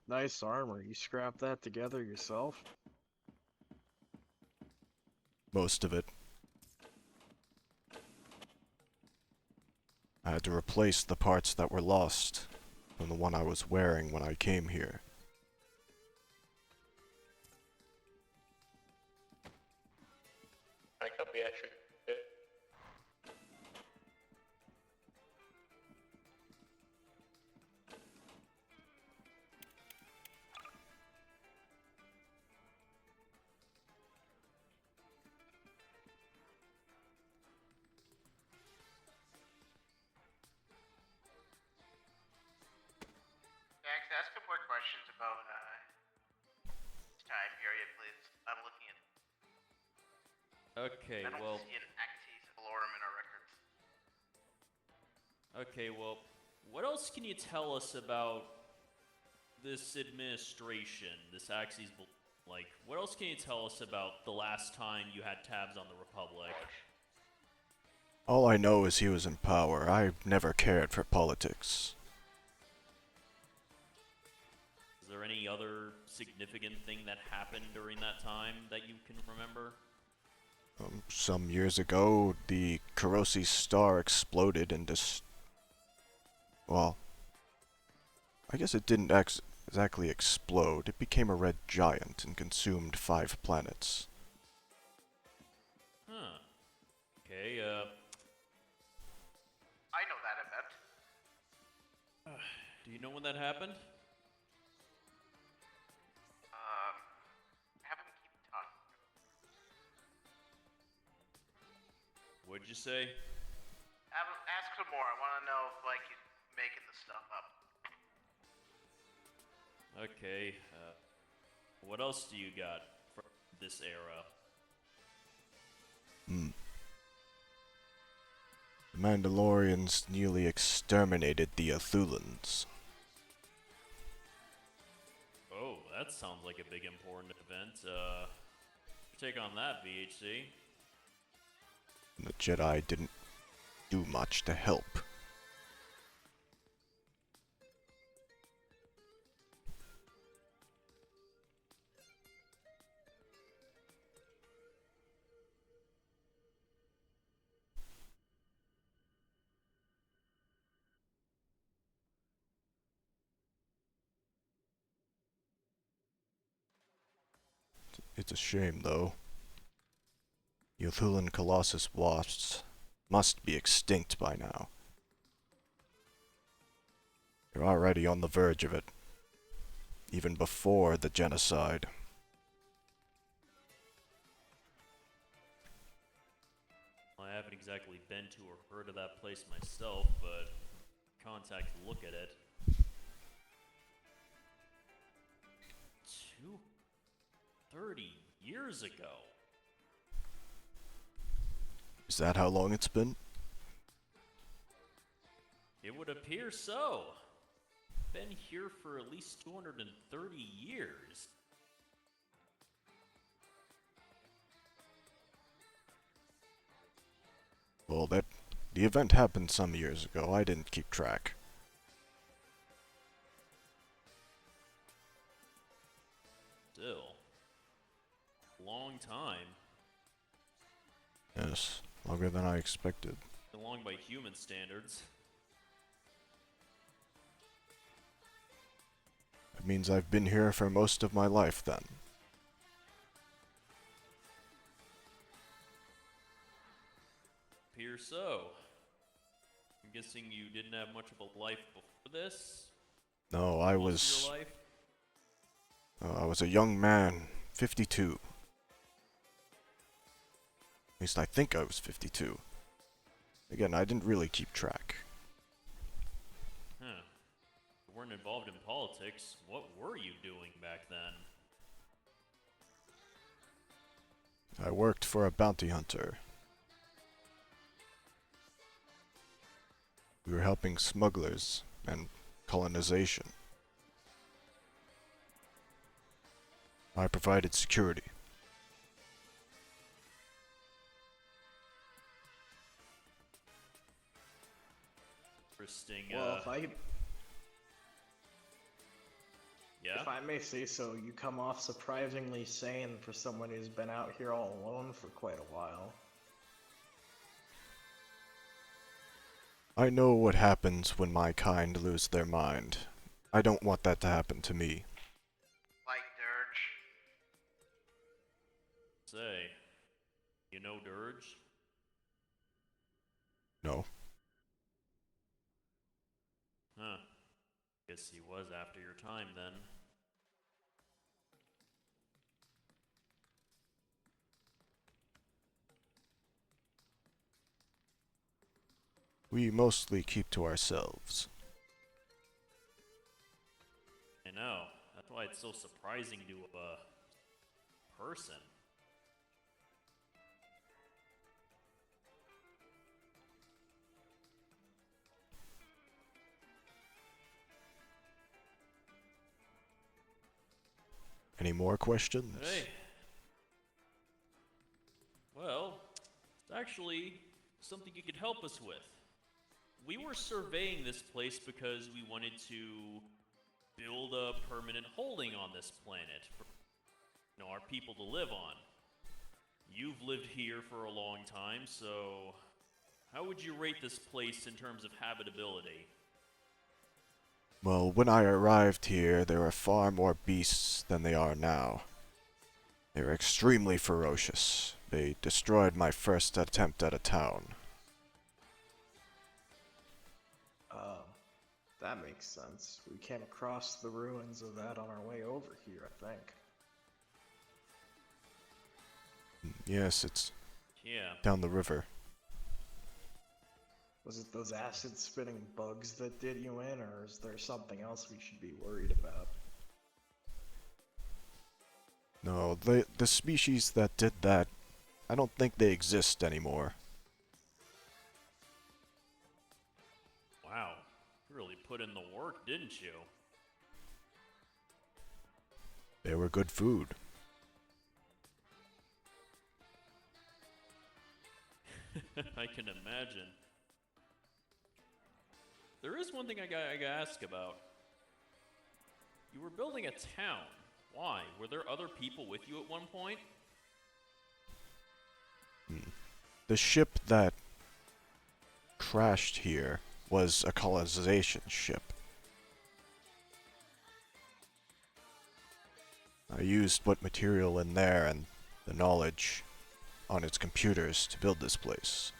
Nice armor. You scrapped that together yourself? Most of it. I had to replace the parts that were lost from the one I was wearing when I came here. I copy actually. Max, ask him more questions about this time period, please. I'm looking at. Okay, I don't well, see an Actes Valorum in our records. okay, well, what else can you tell us about this administration, this Axis, like, what else can you tell us about the last time you had tabs on the Republic? All I know is he was in power. I've never cared for politics. Is there any other significant thing that happened during that time that you can remember? Some years ago, the Kurosi star exploded and well, I guess it didn't exactly explode. It became a red giant and consumed 5 planets. Huh. Okay, I know that event. do you know when that happened? Have him keep talking. What'd you say? Ask him more. I want to know if, like, he's making the stuff up. Okay, what else do you got from this era? The Mandalorians nearly exterminated the Athulans. Oh, that sounds like a big important event. Take on that, VHC. The Jedi didn't do much to help. It's a shame, though. The Athulan Colossus wasps must be extinct by now. They're already on the verge of it, even before the genocide. I haven't exactly been to or heard of that place myself, but contact to look at it. 30 years ago. Is that how long it's been? It would appear so. Been here for at least 230 years. Well, the event happened some years ago. I didn't keep track. Still. Long time. Yes, longer than I expected. Long by human standards. It means I've been here for most of my life, then. Appears so. I'm guessing you didn't have much of a life before this? No, Most of your life? I was a young man, 52. At least I think I was 52. Again, I didn't really keep track. Huh. You weren't involved in politics. What were you doing back then? I worked for a bounty hunter. We were helping smugglers and colonization. I provided security. Interesting, Well, if I could, yeah? Yeah? If I may say so, you come off surprisingly sane for someone who's been out here all alone for quite a while. I know what happens when my kind lose their mind. I don't want that to happen to me. Like Dirge. Say, you know Dirge? No. Huh. Guess he was after your time then. We mostly keep to ourselves. I know. That's why it's so surprising to a person. Any more questions? Hey. Well, it's actually something you could help us with. We were surveying this place because we wanted to build a permanent holding on this planet for our people to live on. You've lived here for a long time, so how would you rate this place in terms of habitability? Well, when I arrived here, there were far more beasts than they are now. They were extremely ferocious. They destroyed my first attempt at a town. That makes sense. We came across the ruins of that on our way over here, I think. Yes, it's Yeah. down the river. Was it those acid-spitting bugs that did you in, or is there something else we should be worried about? No, the species that did that, I don't think they exist anymore. Wow. You really put in the work, didn't you? They were good food. I can imagine. There is one thing I gotta ask about. You were building a town. Why? Were there other people with you at one point? The ship that crashed here was a colonization ship. I used what material in there and the knowledge on its computers to build this place.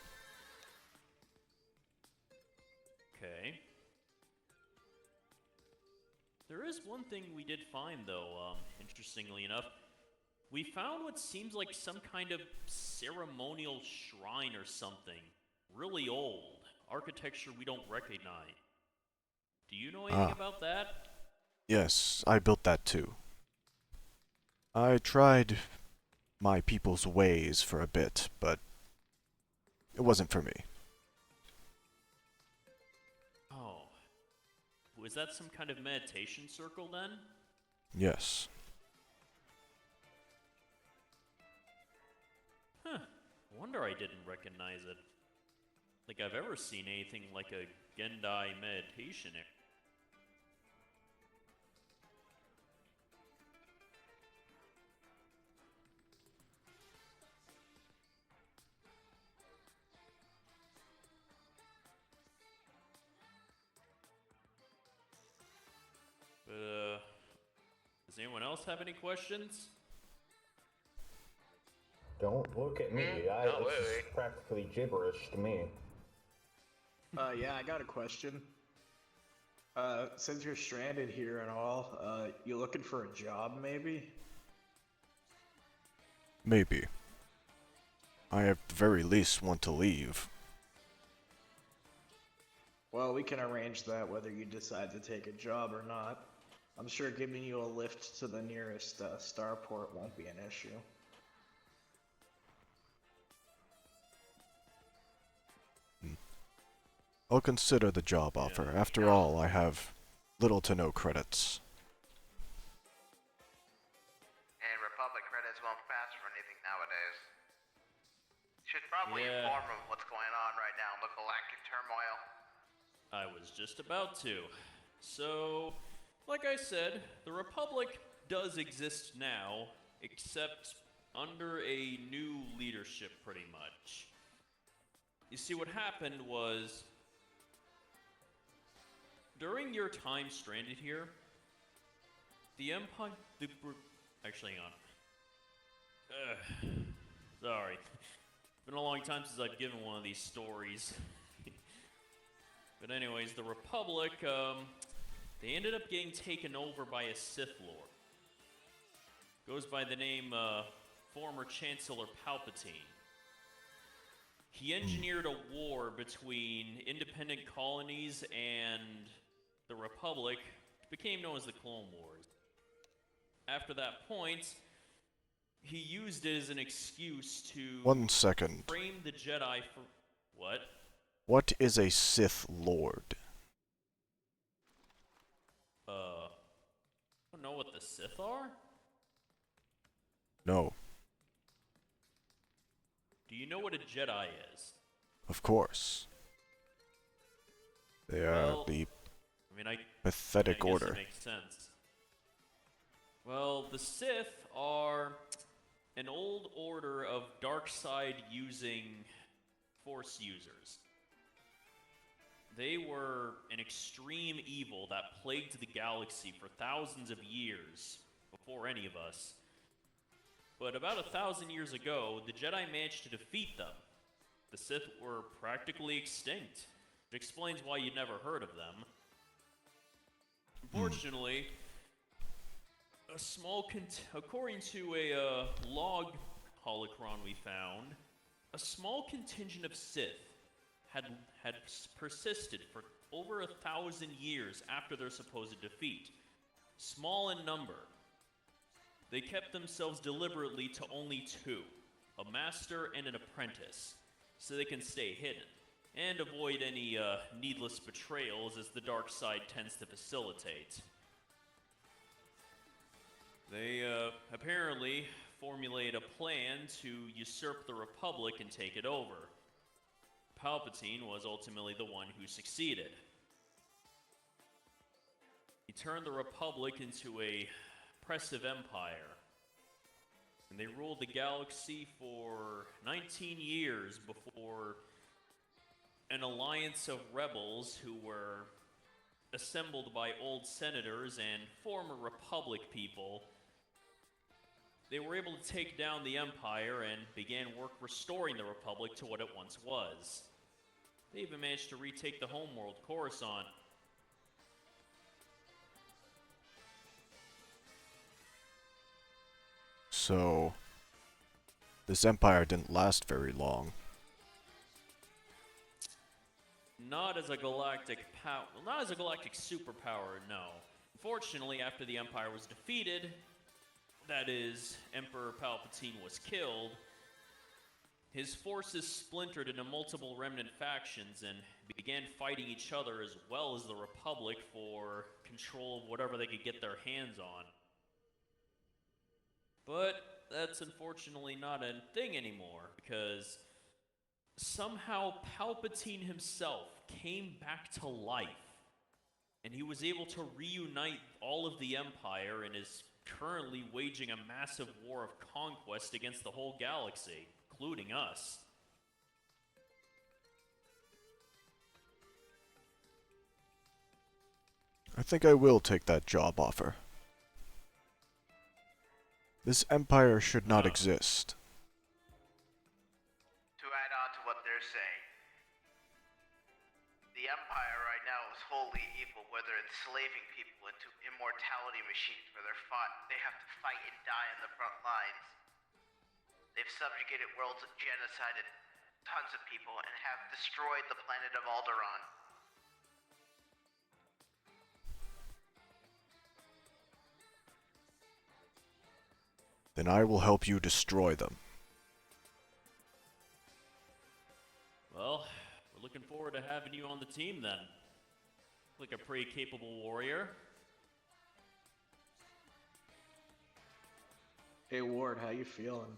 Okay. There is one thing we did find, though, interestingly enough. We found what seems like some kind of ceremonial shrine or something. Really old. Architecture we don't recognize. Do you know anything about that? Yes, I built that too. I tried my people's ways for a bit, but it wasn't for me. Oh. Was that some kind of meditation circle then? Yes. Huh. Wonder I didn't recognize it. Like I've ever seen anything like a Gendai meditation. But, does anyone else have any questions? Don't look at me. It's practically gibberish to me. Yeah, I got a question. Since you're stranded here and all, you looking for a job, maybe? Maybe. I at the very least want to leave. Well, we can arrange that whether you decide to take a job or not. I'm sure giving you a lift to the nearest starport won't be an issue. I'll consider the job offer. After all, I have little to no credits. And Republic credits won't pass for anything nowadays. Should probably inform them what's going on right now in the galactic turmoil. I was just about to. So, like I said, the Republic does exist now, except under a new leadership, pretty much. You see, what happened was, during your time stranded here, the Empire... Actually, hang on. Sorry. Been a long time since I've given one of these stories. But anyways, the Republic, they ended up getting taken over by a Sith Lord. Goes by the name, former Chancellor Palpatine. He engineered a war between independent colonies and the Republic, which became known as the Clone Wars. After that point, he used it as an excuse to... 1 second. ...frame the Jedi for... What? What is a Sith Lord? I don't know what the Sith are? No. Do you know what a Jedi is? Of course. They are the pathetic I guess order. it makes sense. Well, the Sith are an old order of dark side using Force users. They were an extreme evil that plagued the galaxy for thousands of years before any of us. But about 1,000 years ago, the Jedi managed to defeat them. The Sith were practically extinct, which explains why you'd never heard of them. Unfortunately, according to a log holocron we found, a small contingent of Sith had persisted for over 1,000 years after their supposed defeat. Small in number. They kept themselves deliberately to only 2, a master and an apprentice, so they can stay hidden, and avoid any needless betrayals as the dark side tends to facilitate. They apparently formulated a plan to usurp the Republic and take it over. Palpatine was ultimately the one who succeeded. He turned the Republic into a oppressive empire, and they ruled the galaxy for 19 years before an alliance of rebels who were assembled by old senators and former Republic people. They were able to take down the Empire and began work restoring the Republic to what it once was. They even managed to retake the homeworld, Coruscant. So, this empire didn't last very long. Not as a galactic not as a galactic superpower, no. Unfortunately, after the Empire was defeated, that is, Emperor Palpatine was killed, his forces splintered into multiple remnant factions and began fighting each other as well as the Republic for control of whatever they could get their hands on. But that's unfortunately not a thing anymore, because somehow Palpatine himself came back to life, and he was able to reunite all of the Empire and is currently waging a massive war of conquest against the whole galaxy, including us. I think I will take that job offer. This empire should not exist. To add on to what they're saying, the Empire right now is wholly evil, whether enslaving people into immortality machines where they have to fight and die in the front lines. They've subjugated worlds and genocided tons of people and have destroyed the planet of Alderaan. Then I will help you destroy them. Well, we're looking forward to having you on the team then. Like a pretty capable warrior. Hey Ward, how you feeling?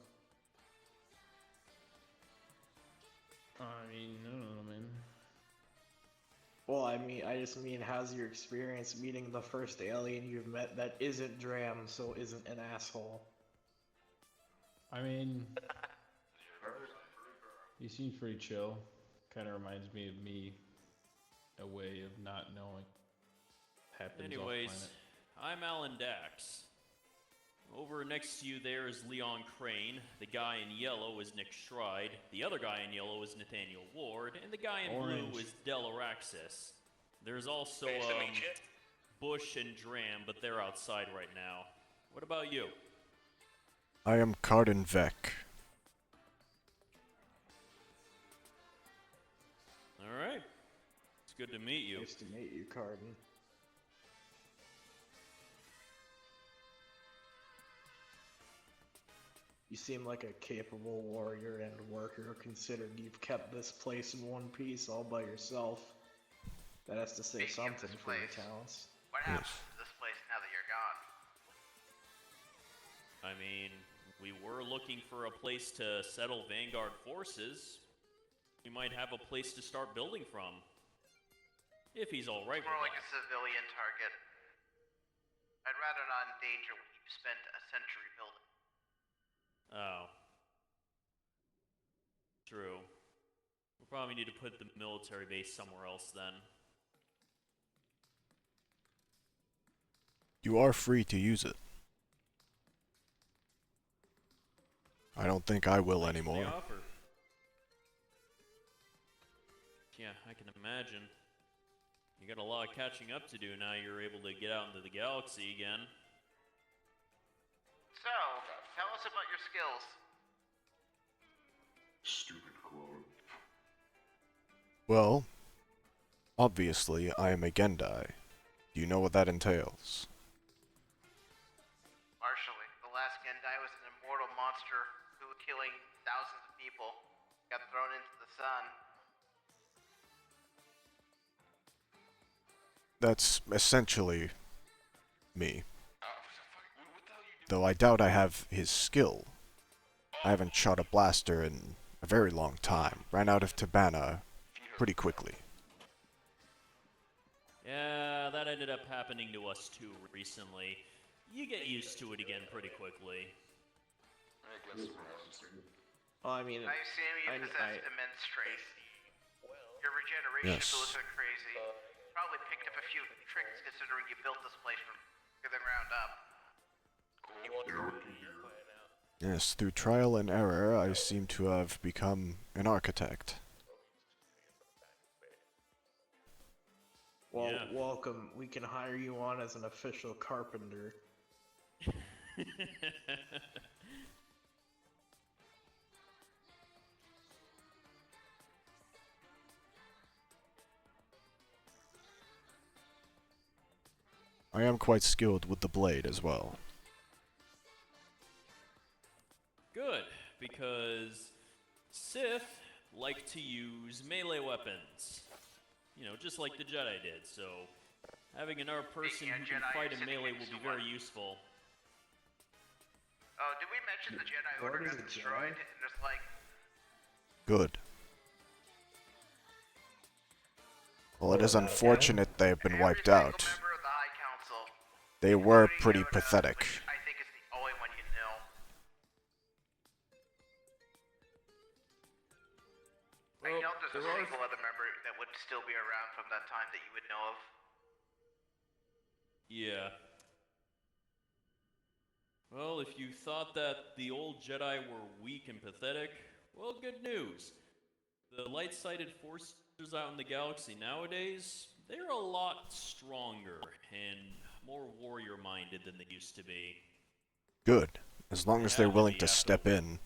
I mean, I don't know, man. Well, I just mean, how's your experience meeting the first alien you've met that isn't Dram, so isn't an asshole? I mean, he seems pretty chill. Kind of reminds me of me, a way of not knowing happens Anyways, off planet. I'm Alan Dax. Over next to you there is Leon Crane. The guy in yellow is Nick Stride. The other guy in yellow is Nathaniel Ward. And the guy in Orange. blue is Del Araxis. There's also Bush and Dram, but they're outside right now. What about you? I am Cardin Vec. Alright. It's good to meet you. Nice to meet you, Cardin. You seem like a capable warrior and worker, considering you've kept this place in one piece all by yourself. That has to say Speaking of something this for your place, talents. What happens to this place now that you're gone? I mean, we were looking for a place to settle Vanguard forces. We might have a place to start building from. If he's alright It's with more like that. a civilian target. I'd rather not endanger what you've spent a century building. Oh. True. We'll probably need to put the military base somewhere else then. You are free to use it. I don't think I will Thanks for the anymore. offer. Yeah, I can imagine. You got a lot of catching up to do now you're able to get out into the galaxy again. So, tell us about your skills. Stupid quote. Well, obviously, I am a Gendai. Do you know what that entails? Partially. The last Gendai was an immortal monster who was killing thousands of people. Got thrown into the sun. That's essentially me. Though I doubt I have his skill. I haven't shot a blaster in a very long time. Ran out of Tabana pretty quickly. Yeah, that ended up happening to us too recently. You get used to it again pretty quickly. Well, I mean, I assume you possess immense strength. Your regeneration Yes. abilities are crazy. Probably picked up a few tricks considering you built this place from the ground up. Yes, through trial and error, I seem to have become an architect. well, Yeah. welcome. We can hire you on as an official carpenter. I am quite skilled with the blade as well. Good, because Sith like to use melee weapons. You know, just like the Jedi did, so having another person Speaking who of can Jedi, fight you're in melee sitting will be next to very one. useful. Oh, did we mention the Jedi Order Warden got is a destroyed? Jedi? And there's like, Good. Well, it is What about unfortunate they have been every wiped single out. member of the High Council, They were including pretty Yoda, pathetic. which I think is the only one you know. I Well, doubt there's a there are single other member that would still be around from that time that you would know of. Yeah. Well, if you thought that the old Jedi were weak and pathetic, well, good news. The light-sided forces out in the galaxy nowadays, they're a lot stronger and more warrior-minded than they used to be. Good. As long as they're Yeah, willing yeah, to step in.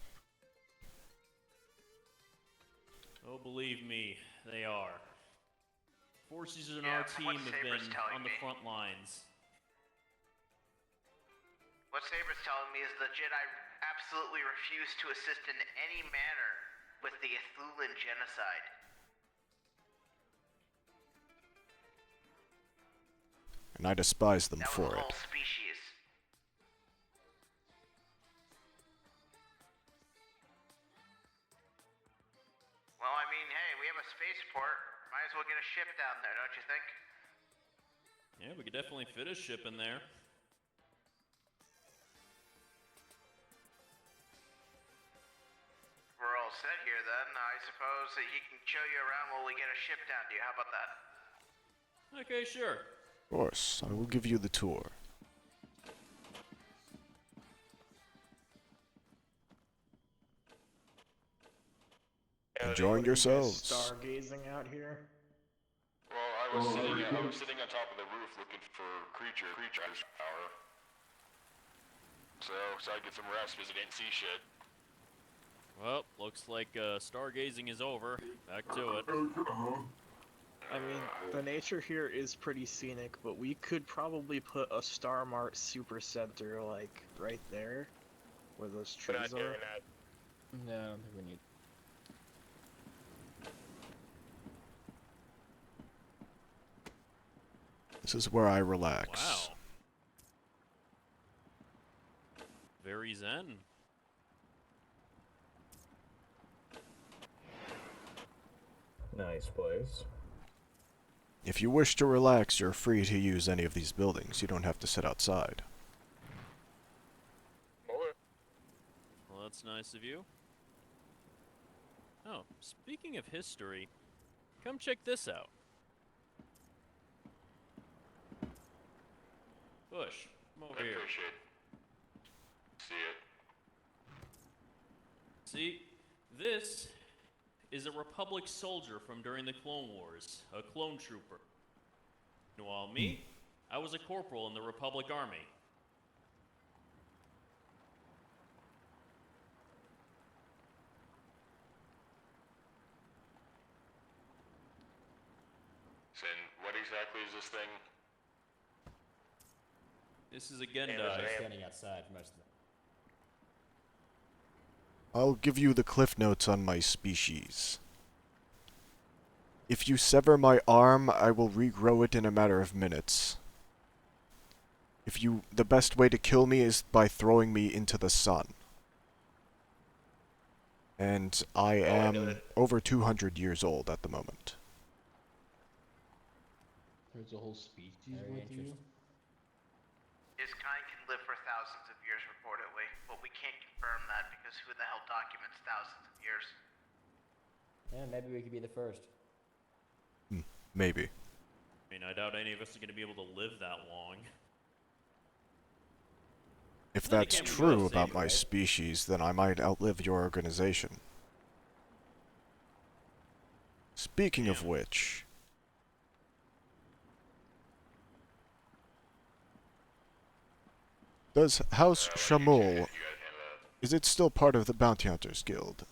Oh, believe me, they are. Forces in Yeah, our from team what have Saber's been telling on the me. front lines. What Saber's telling me is the Jedi absolutely refuse to assist in any manner with the Ithulin genocide. And I despise them That was for a it. whole species. Well, I mean, hey, we have a spaceport. Might as we'll get a ship down there, don't you think? Yeah, we could definitely fit a ship in there. We're all set here then. I suppose that he can show you around while we get a ship down to you. How about that? Okay, sure. Of course, I will give you the tour. Enjoying yourselves. Stargazing out here. Well, I was sitting on top of the roof looking for creatures power. So I get some rest because I didn't see shit. Well, looks like stargazing is over. Back to it. I mean, the nature here is pretty scenic, but we could probably put a Star Mart Super Center, like, right there, where those We're trees not doing are. that. No, I don't think we need. This is where I relax. Wow. Very zen. Nice place. If you wish to relax, you're free to use any of these buildings. You don't have to sit outside. Well, that's nice of you. Oh, speaking of history, come check this out. Bush, come over I here. appreciate see it. See, this is a Republic soldier from during the Clone Wars, a clone trooper. While me, I was a corporal in the Republic Army. Sin, what exactly is this thing? This is a Gendai. Standing outside for most of the. I'll give you the cliff notes on my species. If you sever my arm, I will regrow it in a matter of minutes. The best way to kill me is by throwing me into the sun. And I am over 200 years old at the moment. There's a whole species Very with you. His kind can live for thousands of years, reportedly, but we can't confirm that because who the hell documents thousands of years? Yeah, maybe we could be the first. Maybe. I mean, I doubt any of us are going to be able to live that long. If Then that's again, we true will about save, my right? species, then I might outlive your organization. Speaking of which... Does House Shamul... You gotta handle that. Is it still part of the Bounty Hunters Guild?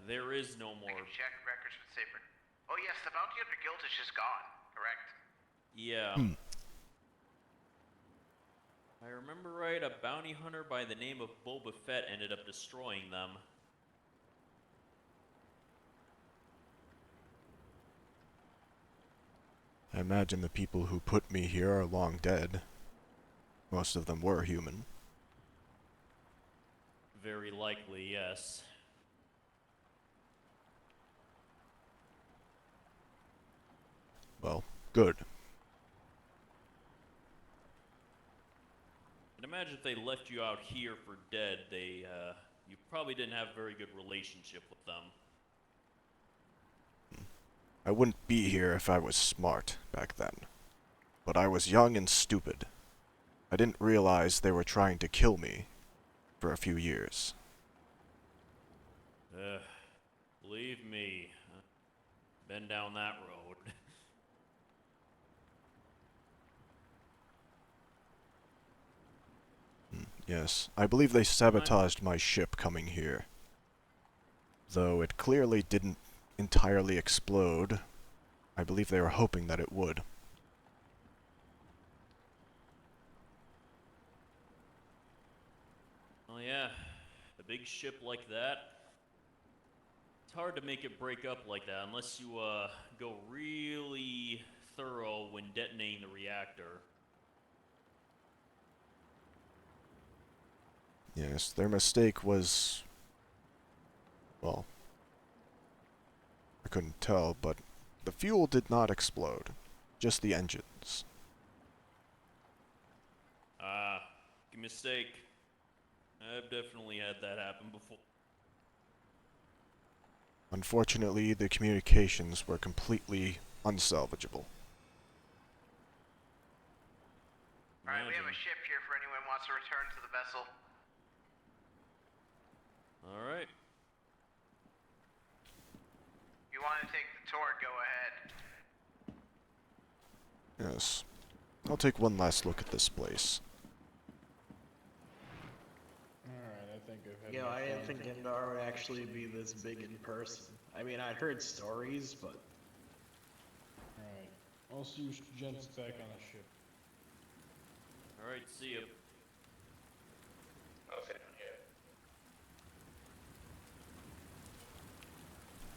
There is no more. I can check records with Saber. Oh yes, the Bounty Hunter Guild is just gone, correct? Yeah. If I remember right, a bounty hunter by the name of Boba Fett ended up destroying them. I imagine the people who put me here are long dead. Most of them were human. Very likely, yes. Well, good. I'd imagine if they left you out here for dead, you probably didn't have a very good relationship with them. I wouldn't be here if I was smart back then. But I was young and stupid. I didn't realize they were trying to kill me for a few years. Believe me, been down that road. Yes, I believe they sabotaged my ship coming here. Though it clearly didn't entirely explode. I believe they were hoping that it would. Oh yeah, a big ship like that. It's hard to make it break up like that unless you go really thorough when detonating the reactor. Yes, their mistake was... well, I couldn't tell, but the fuel did not explode. Just the engines. Ah, mistake. I've definitely had that happen before. Unfortunately, the communications were completely unsalvageable. Alright, we have a ship here for anyone who wants to return to the vessel. Alright. If you want to take the tour, go ahead. Yes. I'll take one last look at this place. Alright, I think I've had You know, my I didn't fun. think Indar would actually be this big in person. I mean, I'd heard stories, but Alright. I'll see you gents back on the ship. Alright, see you. Okay, yeah.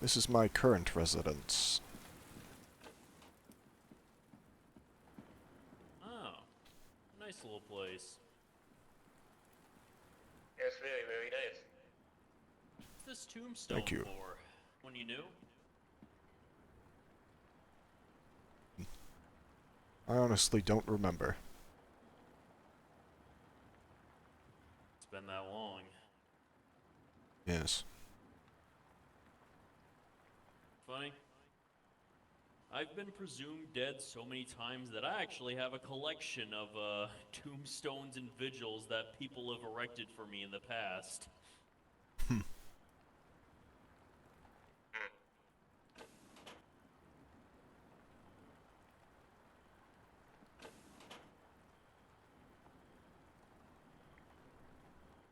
This is my current residence. Oh, nice little place. It's very, very nice. What's this tombstone Thank you. for? When you knew? I honestly don't remember. It's been that long. Yes. Funny. I've been presumed dead so many times that I actually have a collection of tombstones and vigils that people have erected for me in the past.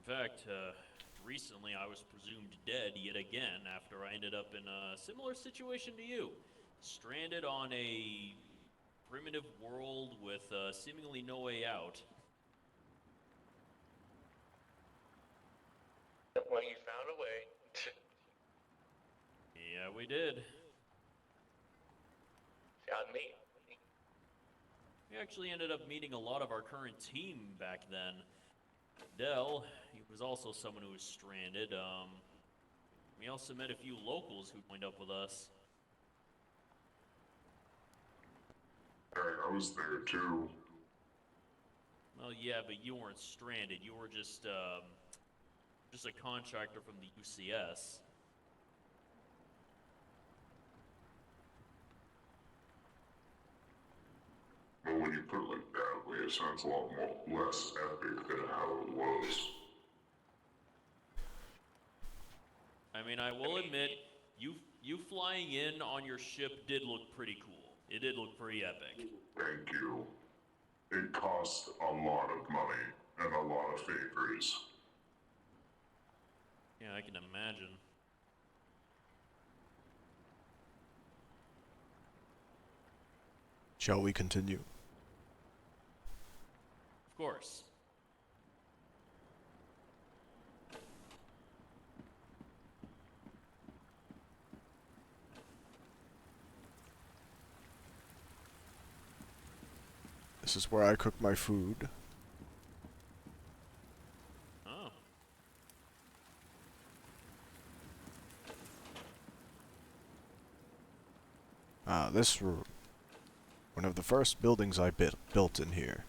In fact, recently I was presumed dead yet again after I ended up in a similar situation to you. Stranded on a primitive world with seemingly no way out. Well, you found a way. Yeah, we did. Found me. We actually ended up meeting a lot of our current team back then. Dell, he was also someone who was stranded. We also met a few locals who joined up with us. I was there too. Well, yeah, but you weren't stranded. You were just a contractor from the UCS. Well, when you put it like that way, it sounds a lot less epic than how it was. I mean, I will admit, you flying in on your ship did look pretty cool. It did look pretty epic. Thank you. It cost a lot of money and a lot of favors. Yeah, I can imagine. Shall we continue? Of course. This is where I cook my food. Oh. Ah, this room. One of the first buildings I built in here.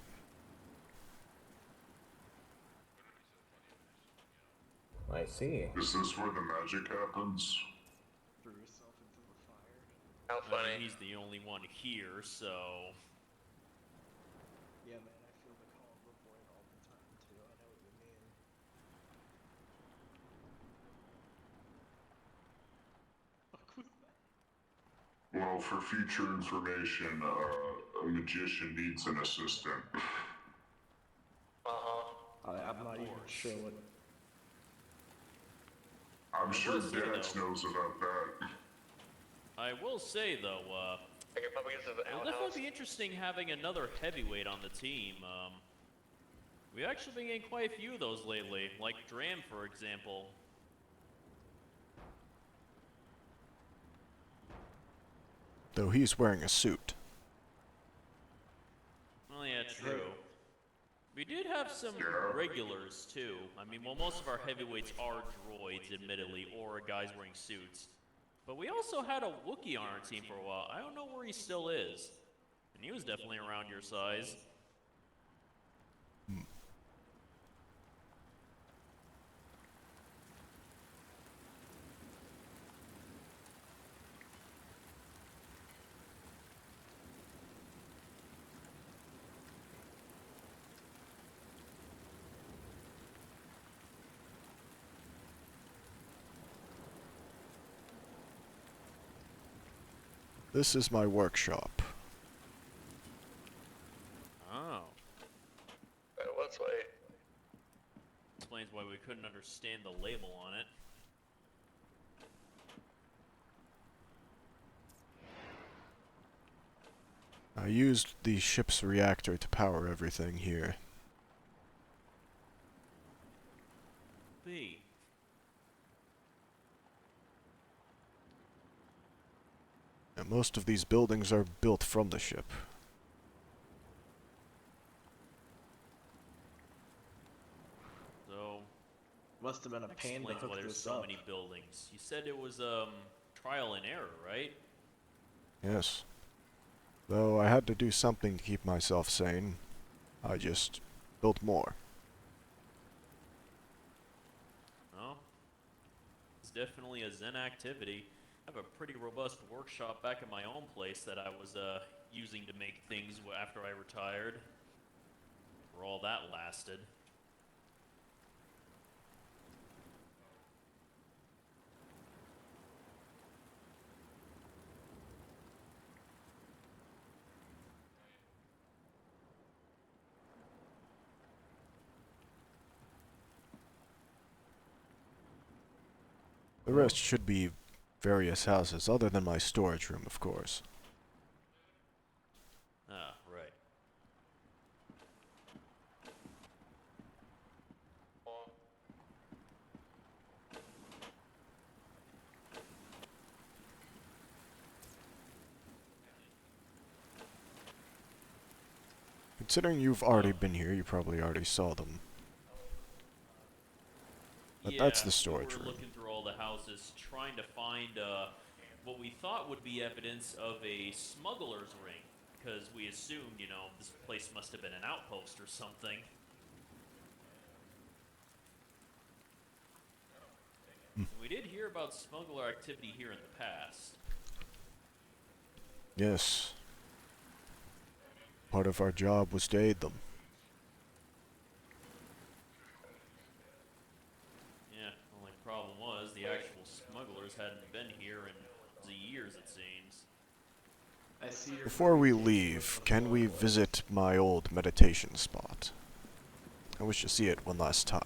I see. Is this where the magic happens? threw herself into the fire. How I mean, he's the only one here, so... Yeah, man, I feel the call of the void all the time, too. I know what you mean. Fuck was that? Well, for future information, a magician needs an assistant. I'm not even sure what. I'm sure will say, Dax though- knows about that. I will say, though, it'll definitely be interesting having another heavyweight on the team. We've actually been getting quite a few of those lately, like Dram, for example. Though he's wearing a suit. Well, yeah, true. We did have some regulars, too. I mean, well, most of our heavyweights are droids, admittedly, or guys wearing suits. But we also had a Wookiee on our team for a while. I don't know where he still is. And he was definitely around your size. This is my workshop. Oh. Let's wait. Explains why we couldn't understand the label on it. I used the ship's reactor to power everything here. B. And most of these buildings are built from the ship. So, Must have been a pain to explains why hook there's this so up. many buildings. You said it was, trial and error, right? Yes. Though I had to do something to keep myself sane, I just built more. Well, it's definitely a Zen activity. I have a pretty robust workshop back at my own place that I was using to make things after I retired. For all that lasted. The rest should be various houses, other than my storage room, of course. Ah, right. Considering you've already been here, you probably already saw them. But Yeah, that's the storage we were room. looking through all the houses, trying to find what we thought would be evidence of a smuggler's ring, because we assumed, you know, this place must have been an outpost or something. We did hear about smuggler activity here in the past. Yes. Part of our job was to aid them. Yeah, only problem was the actual smugglers hadn't been here in years, it seems. I see your Before we briefcase leave, with the can we photo. visit my old meditation spot? I wish to see it one last time.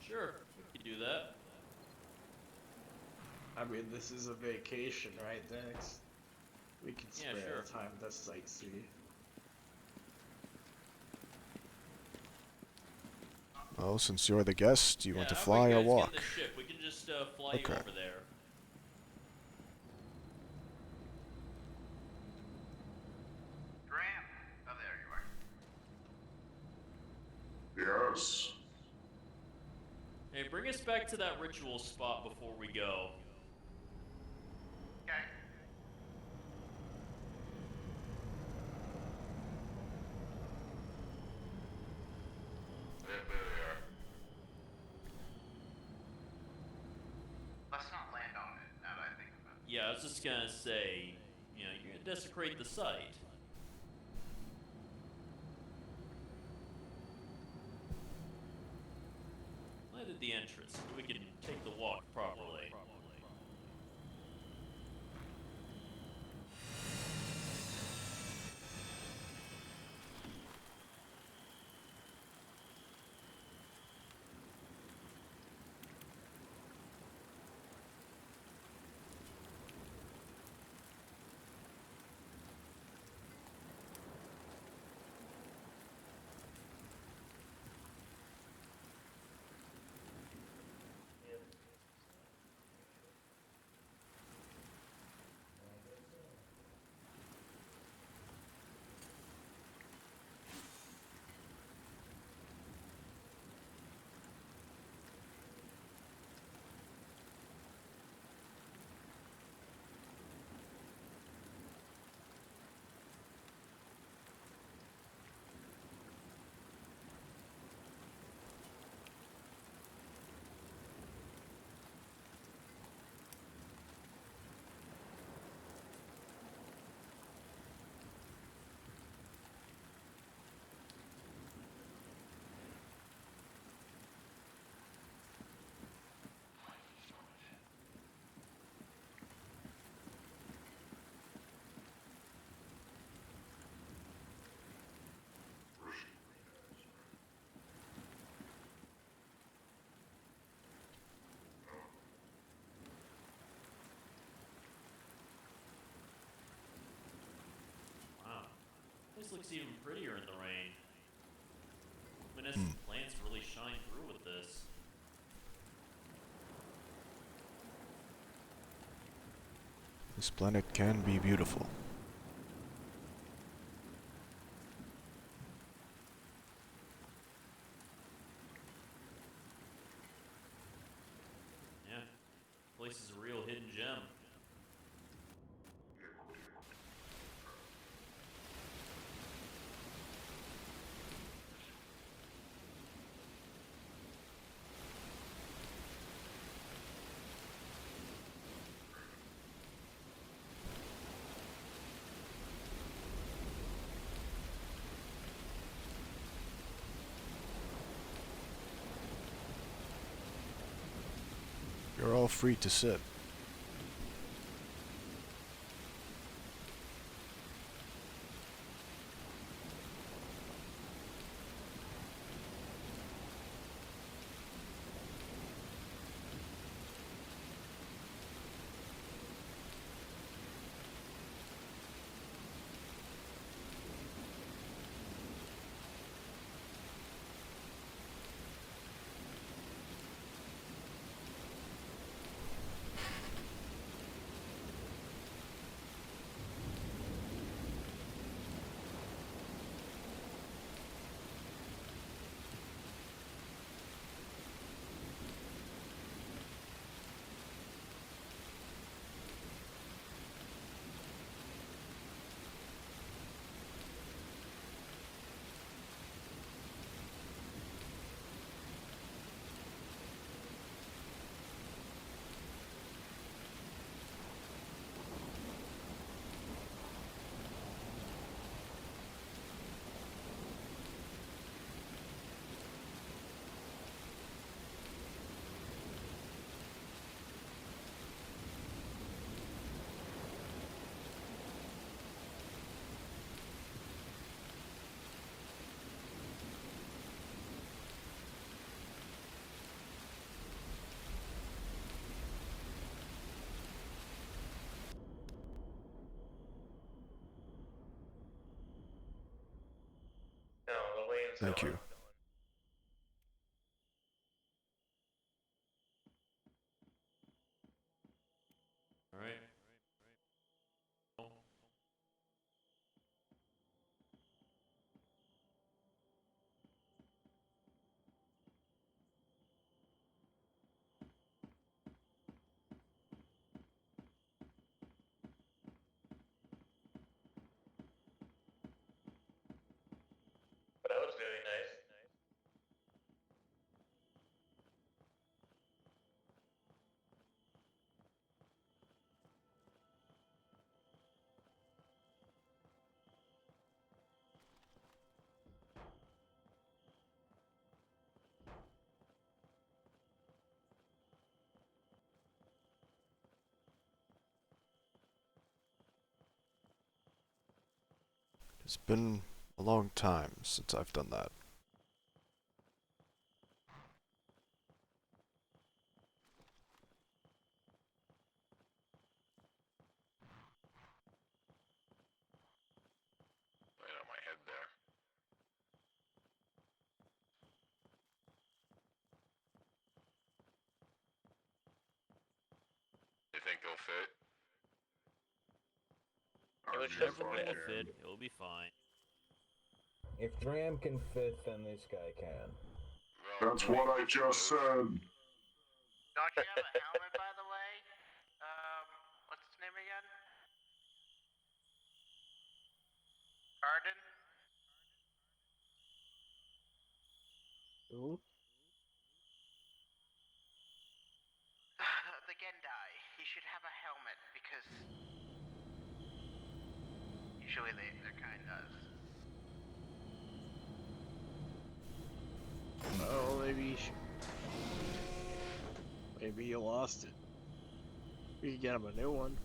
Sure, we could do that. I mean, this is a vacation, right, Dex? We can Yeah, spare sure. time to sightsee. Well, since you're the guest, do you want to how fly about or you guys walk? get in the ship? We can just fly Okay. you over there. Graham! Oh, there you are. Yes. Hey, bring us back to that ritual spot before we go. Okay. There they are. Let's not land on it, now that I think about it. Yeah, I was just gonna say, you know, you're gonna desecrate the site. Land at the entrance so we can take the walk properly. looks even prettier in the rain. Luminescent plants really shine through with this. This planet can be beautiful. Yeah, place is a real hidden gem. You're all free to sit. Thank you. Alright. Oh. That was very nice. It's been a long time since I've done that. Right on my head there. You think they'll fit? It should Everyone fit. will fit. It will be fine. If Dram can fit, then this guy can. That's what I just said. Don't you have a helmet, by the way? What's his name again? Garden? Ooh. The Gendai. He should have a helmet because usually their kind does. Oh, maybe you lost it. We could get him a new one.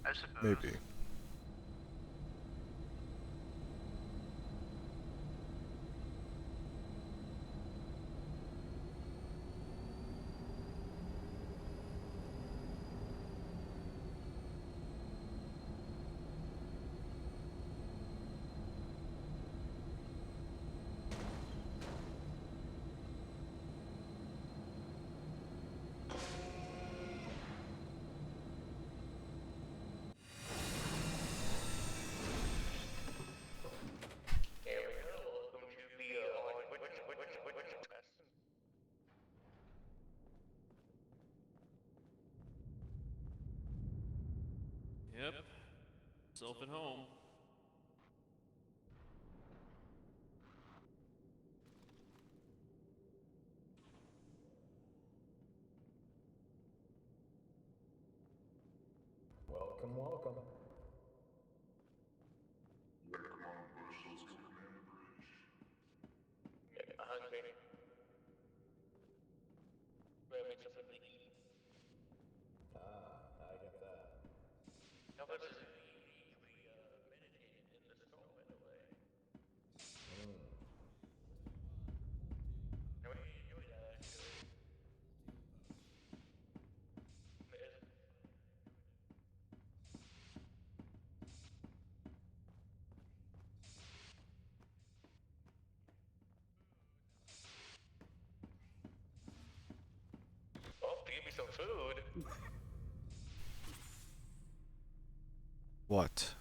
I suppose. Maybe. Yourself at home. Welcome, welcome. Hungry. Grabbing something to eat. I get that. How much is it usually meditate in the store, by the way? I really enjoy that, actually. Oh, give me some food. What?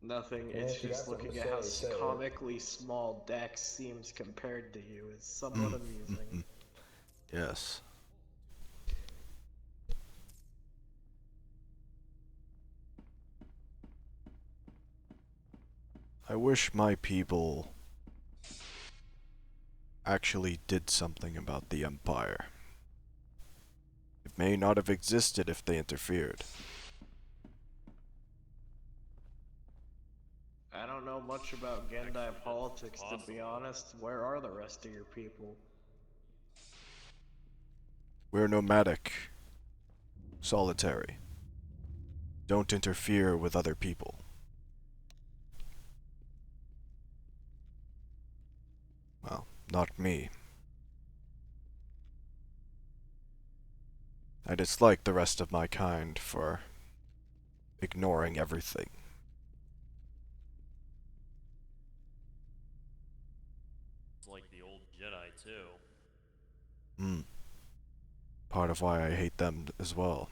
Nothing, Yeah, it's if you got just something looking to at how say it. comically small Dex seems compared to you is somewhat amusing. Yes. I wish my people actually did something about the Empire. It may not have existed if they interfered. I don't know much about Gendai politics, to be honest. Where are the rest of your people? We're nomadic. Solitary. Don't interfere with other people. Well, not me. I dislike the rest of my kind for ignoring everything. It's like the old Jedi, too. Part of why I hate them as well.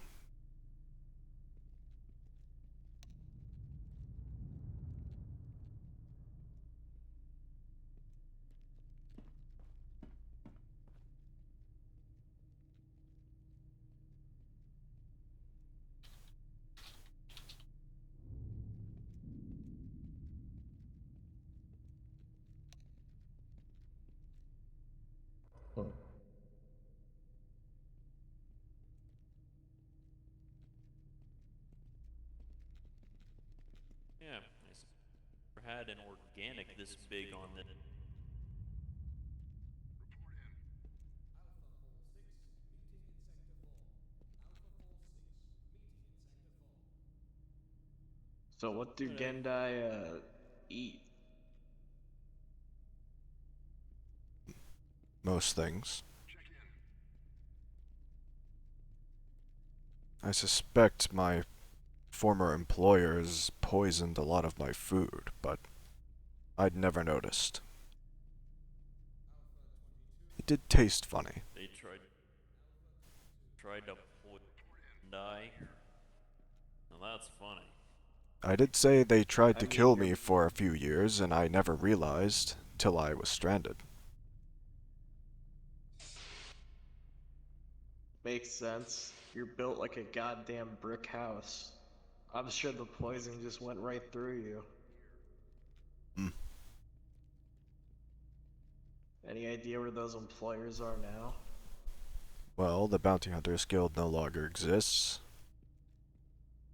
Yeah, I never had an organic this big on the. So what do Gendai, eat? Most things. I suspect my former employers poisoned a lot of my food, but I'd never noticed. It did taste funny. They tried to die. Now that's funny. I did say they tried to I mean, kill you're- me for a few years, and I never realized till I was stranded. Makes sense. You're built like a goddamn brick house. I'm sure the poison just went right through you. Any idea where those employers are now? Well, the Bounty Hunters Guild no longer exists,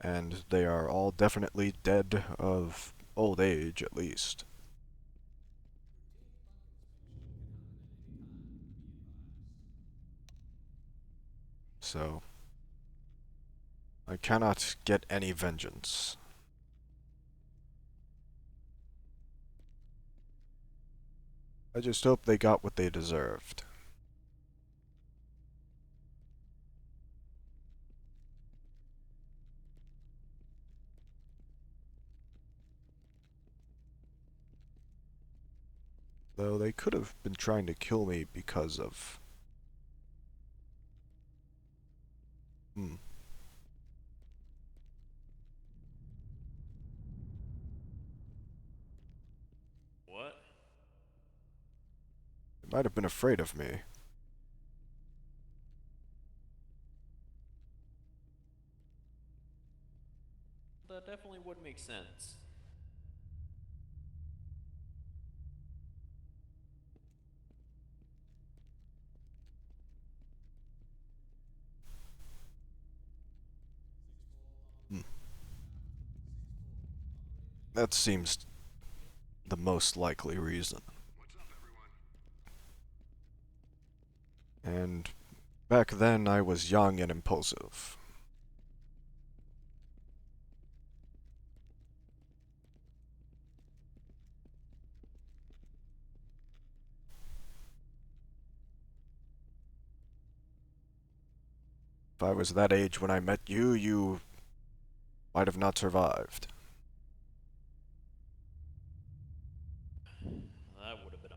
and they are all definitely dead of old age, at least. So, I cannot get any vengeance. I just hope they got what they deserved. Though they could have been trying to kill me because of... What? They might have been afraid of me. that definitely would make sense. That seems the most likely reason. And back then I was young and impulsive. If I was that age when I met you, you might have not survived. That would have been.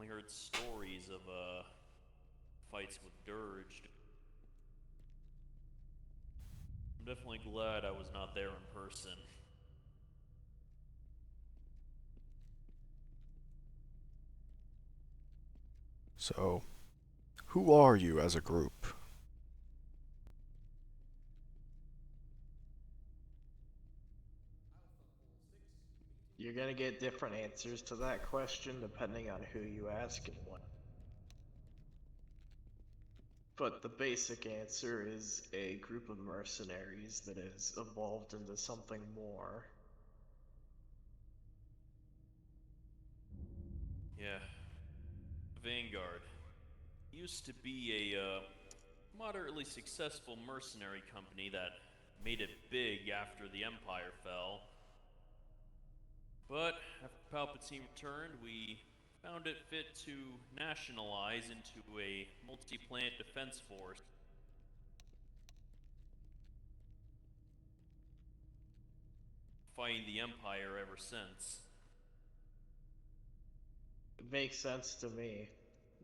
I heard stories of fights with Dirge. I'm definitely glad I was not there in person. So, who are you as a group? You're gonna get different answers to that question depending on who you ask and what. But the basic answer is a group of mercenaries that has evolved into something more. Yeah. Vanguard. Used to be a moderately successful mercenary company that made it big after the Empire fell. But after Palpatine returned, we found it fit to nationalize into a multi-planet defense force. Fighting the Empire ever since. It makes sense to me.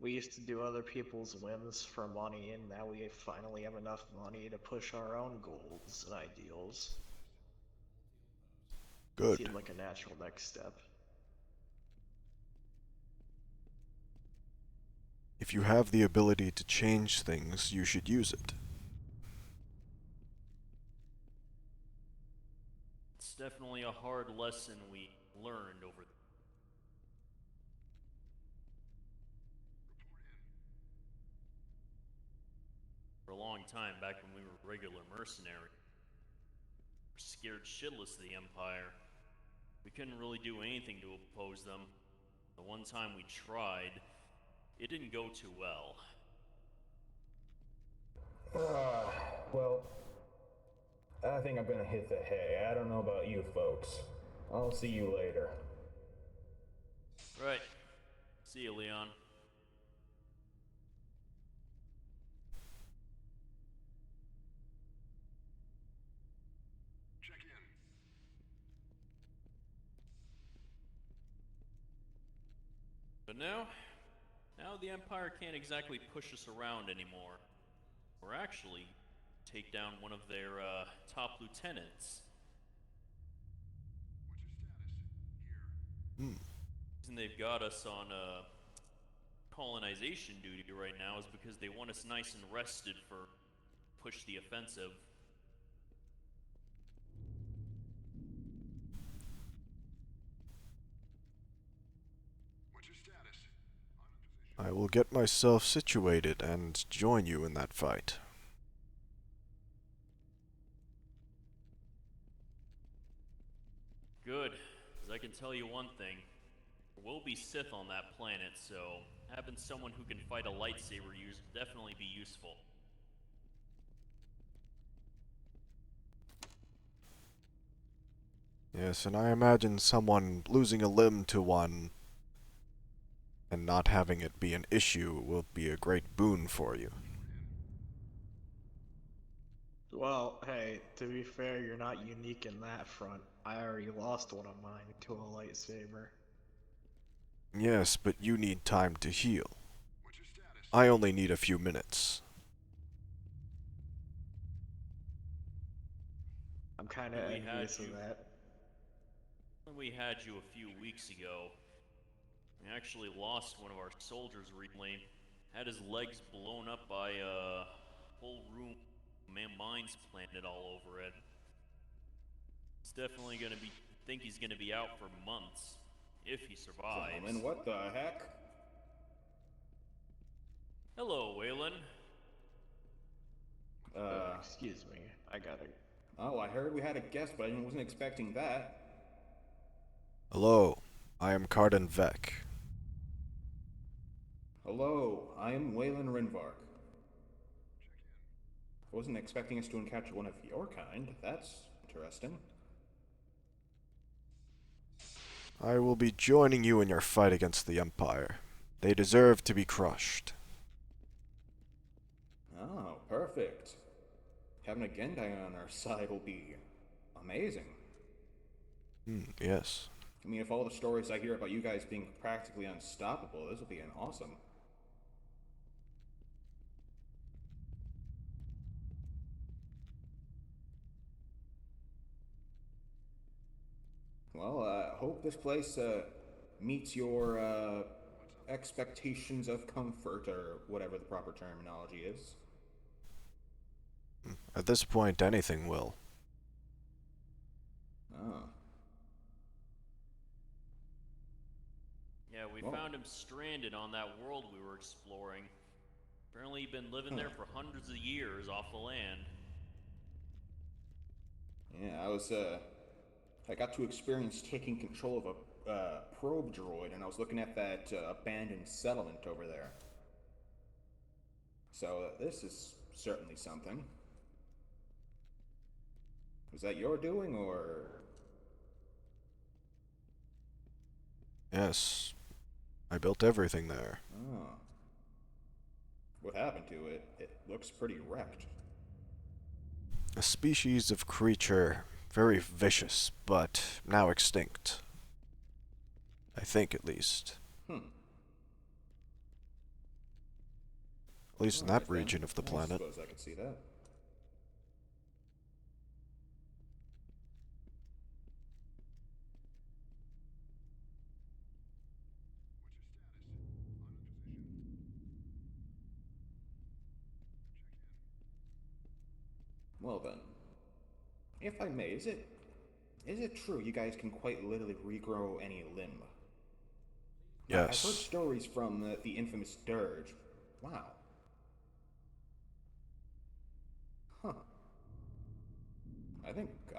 We used to do other people's whims for money, and now we finally have enough money to push our own goals and ideals. Good. Seemed like a natural next step. If you have the ability to change things, you should use it. It's definitely a hard lesson we learned over for a long time back when we were regular mercenaries. We were scared shitless of the Empire. We couldn't really do anything to oppose them. The one time we tried, it didn't go too well. Well, I think I'm gonna hit the hay. I don't know about you folks. I'll see you later. Right. See you, Leon. Check in. But now the Empire can't exactly push us around anymore. We're actually take down one of their top lieutenants. What's your status? Here. The reason they've got us on colonization duty right now is because they want us nice and rested for push the offensive. What's your status? I'm in position. I will get myself situated and join you in that fight. Good, because I can tell you one thing. There will be Sith on that planet, so having someone who can fight a lightsaber use will definitely be useful. Yes, and I imagine someone losing a limb to one and not having it be an issue will be a great boon for you. Well, hey, to be fair, you're not unique in that front. I already lost one of mine to a lightsaber. Yes, but you need time to heal. What's your status? I only need a few minutes. I'm kinda We had envious of you. that. When we had you a few weeks ago, we actually lost one of our soldiers recently. had his legs blown up by a whole room, mines planted all over it. He's definitely gonna be. Think he's gonna be out for months if he survives. Gentlemen, what the heck? Hello, Waylon. Excuse me. I gotta. Oh, I heard we had a guest, but I wasn't expecting that. Hello, I am Carden Vec. Hello, I am Waylon Rinvark. I wasn't expecting us to encounter one of your kind. That's interesting. I will be joining you in your fight against the Empire. They deserve to be crushed. Oh, perfect. Having a Gendai on our side will be amazing. Yes. I mean, if all the stories I hear about you guys being practically unstoppable, this will be an awesome. Well, I hope this place meets your expectations of comfort, or whatever the proper terminology is. At this point, anything will. Oh. Yeah, we Whoa. found him stranded on that world we were exploring. Apparently, he'd been living there for hundreds of years off the land. Yeah, I got to experience taking control of a probe droid, and I was looking at that abandoned settlement over there. So this is certainly something. Was that your doing, or? Yes. I built everything there. Oh. What happened to it? It looks pretty wrecked. A species of creature, very vicious, but now extinct. I think, at least. Hmm. At least in that region of the planet. I suppose I could see that. Well then, if I may, is it true you guys can quite literally regrow any limb? I've heard Yes. stories from the infamous Dirge. Wow. Huh. I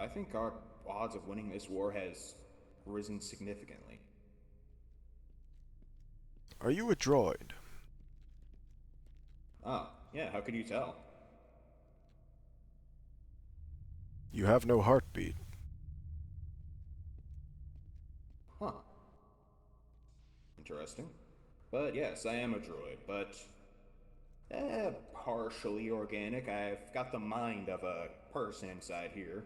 think our odds of winning this war has risen significantly. Are you a droid? Ah, yeah, how could you tell? You have no heartbeat. Huh. Interesting. But yes, I am a droid, but partially organic. I've got the mind of a person inside here.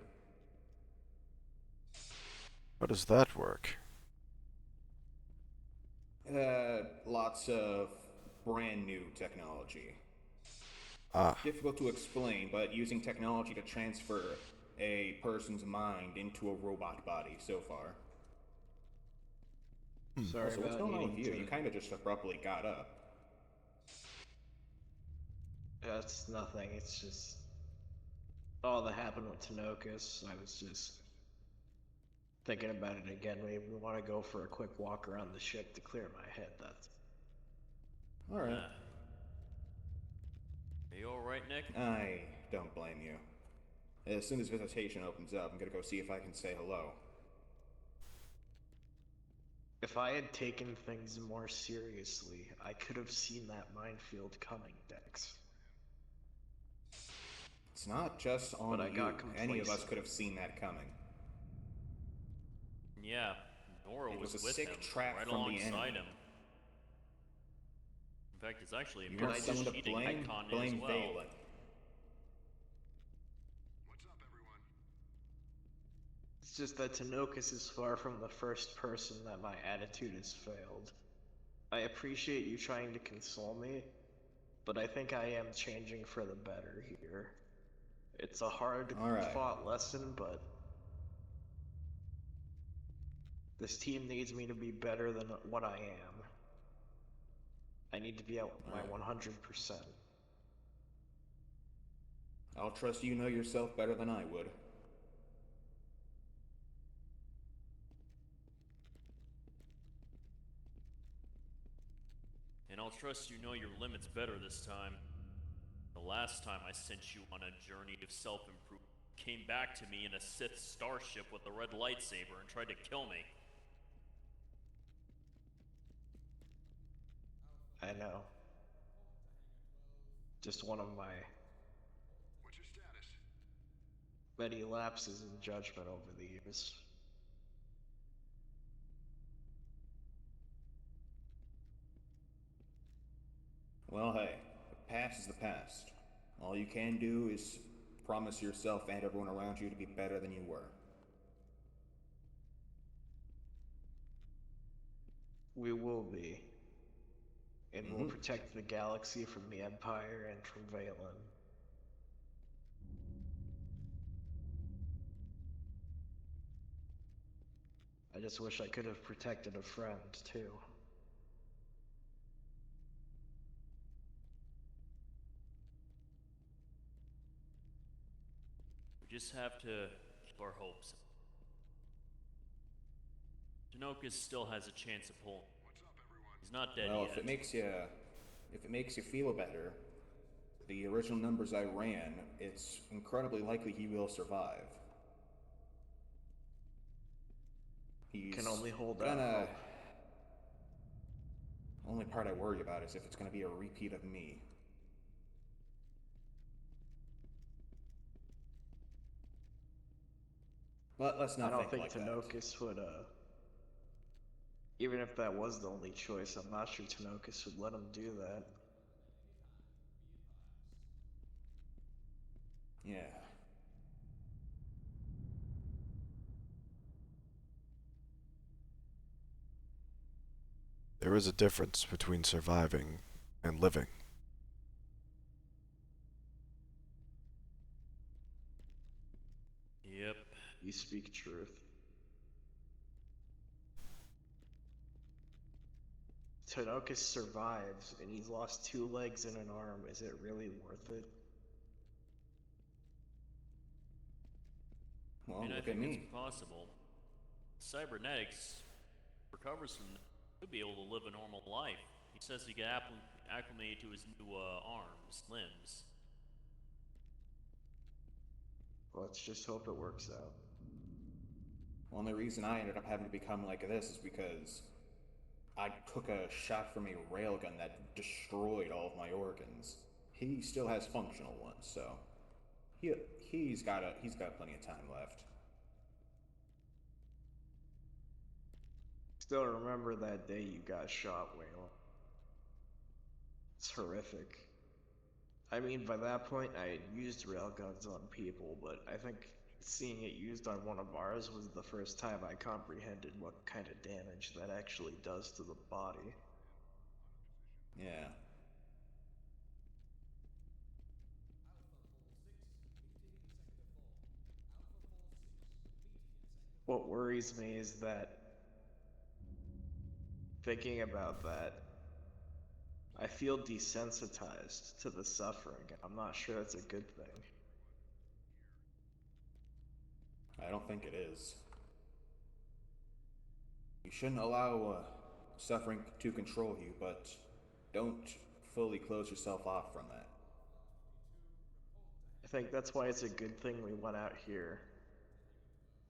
How does that work? Lots of brand new technology. Ah, Difficult to explain, but using technology to transfer a person's mind into a robot body so far. Sorry So what's about going on with needing you? You kind of just abruptly got up. That's nothing. It's just all that happened with Tanokus. I was just thinking about it again. Maybe we want to go for a quick walk around the ship to clear my head. That's Alright. Are you alright, Nick? I don't blame you. As soon as visitation opens up, I'm gonna go see if I can say hello. If I had taken things more seriously, I could have seen that minefield coming, Dex. It's not just on But I you. got Any of us complacent. could have seen that coming. Yeah, Nora It was was a with sick him, trap right from the alongside enemy. him. In fact, it's actually a You Can want I miracle just someone to cheating blame? icon as Blame well. Valen. It's just that Tanokus is far from the first person that my attitude has failed. I appreciate you trying to console me, but I think I am changing for the better here. It's a hard Alright. fought lesson, but this team needs me to be better than what I am. I need to be at my Alright. 100%. I'll trust you know yourself better than I would. And I'll trust you know your limits better this time. The last time I sent you on a journey of self-improvement, you came back to me in a Sith starship with a red lightsaber and tried to kill me. I know. Just one of my What's your status? many lapses in judgment over the years. Well, hey, the past is the past. All you can do is promise yourself and everyone around you to be better than you were. We will be. And we'll protect the galaxy from the Empire and from Valen. I just wish I could have protected a friend, too. We just have to keep our hopes. Tanokas still has a chance of pulling. He's not dead Well, yet. if it makes you feel better, the original numbers I ran, it's incredibly likely he will survive. He's Can only hold out gonna. hope. Only part I worry about is if it's gonna be a repeat of me. But let's not I don't think like that. Tanokas would, even if that was the only choice, I'm not sure Tanokas would let him do that. Yeah. There is a difference between surviving and living. Yep. You speak truth. Tanokas survives, and he's lost 2 legs and an arm. Is it really worth it? Well, I mean, I look at think me. it's possible. Cybernetics recovers from that. He'll be able to live a normal life. He says he can acclimate to his new arms, limbs. Let's just hope it works out. Only reason I ended up having to become like this is because I took a shot from a railgun that destroyed all of my organs. He still has functional ones, so he's got plenty of time left. Still remember that day you got shot, Waylon. It's horrific. I mean, by that point, I had used railguns on people, but I think seeing it used on one of ours was the first time I comprehended what kind of damage that actually does to the body. Yeah. What worries me is that, thinking about that, I feel desensitized to the suffering. I'm not sure that's a good thing. I don't think it is. You shouldn't allow suffering to control you, but don't fully close yourself off from that. I think that's why it's a good thing we went out here.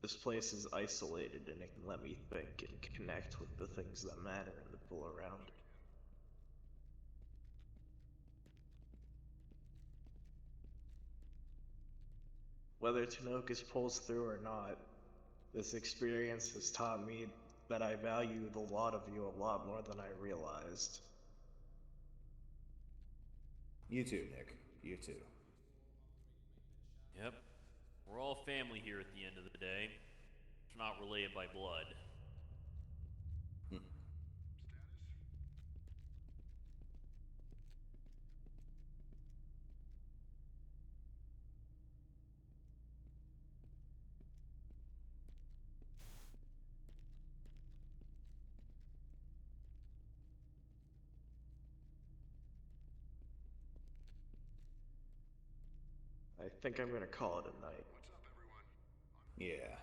This place is isolated and it can let me think and connect with the things that matter and the people around it. Whether Tanokas pulls through or not, this experience has taught me that I value the lot of you a lot more than I realized. You too, Nick. You too. Yep. We're all family here at the end of the day. It's not related by blood. think I'm gonna call it a night. Yeah.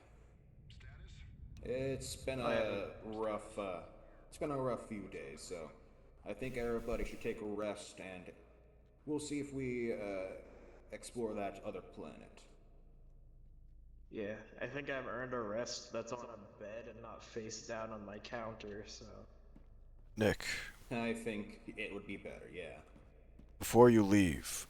It's been I a haven't- rough, it's been a rough few days, so I think everybody should take a rest, and we'll see if we, explore that other planet. Yeah, I think I've earned a rest that's on a bed and not face down on my counter, so... Nick, I think it would be better, yeah. before you leave,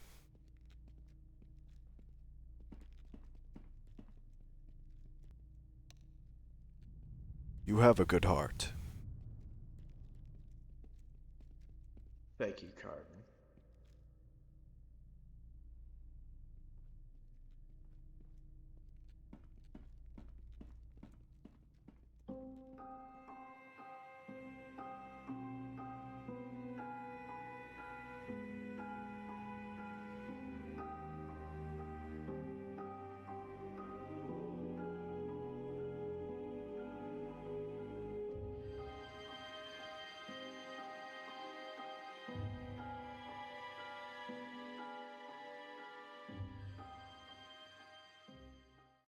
you have a good heart. Thank you, Card.